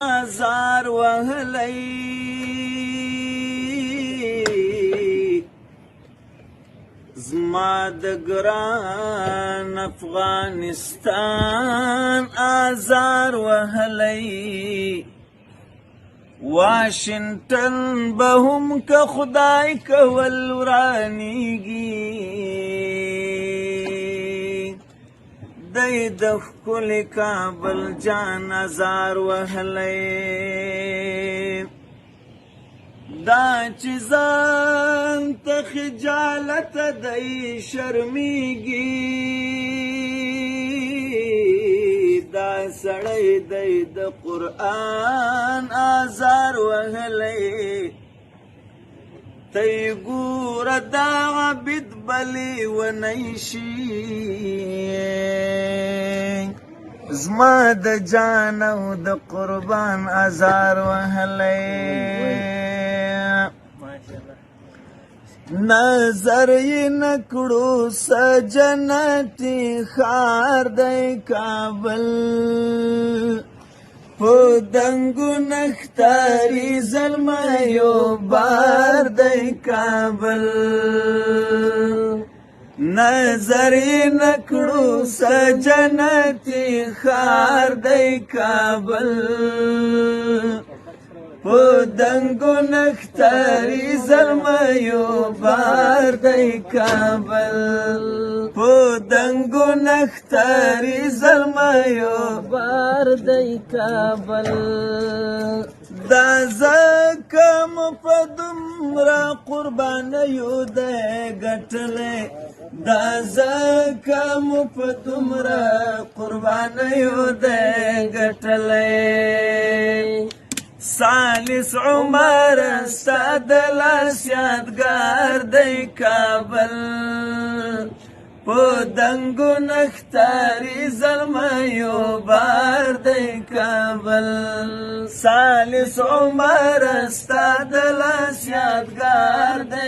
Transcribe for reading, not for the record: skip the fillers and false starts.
زار وهلی زما د ګران افغانستان آزار وهلی واشنگټن به هم که خدای کول ورانیږي دی د ښکلي کابل جان ازار وهلی دا چې ځان ته خجالت دی شرمیږي دا سړی دی د قرآن ازار وهلی تی ګوره دا عبد بلی ونی شي زما د جان او د قربان ازار وهلی نظر یې نکړو سجنتی ښار دی کابل په دنګو نښتاري زلمیو بار دی کابل نظر یې نکړو سجنتی ښار دی کابل په دنګو نښتاري زلمیو بار دی کابل په دنګو نښتاري زلمیو بار دی کابل دا ځکه مو په دومره قربانیو دی ګټلی دا ځکه مو په دومره قربانیو دی ګټلی ثالث عمر ستا د لاس یادګار دی کابل په دنګو نښتاري زلمیو بار دی کابل ثالث عمر ستا د لاس یادګار دی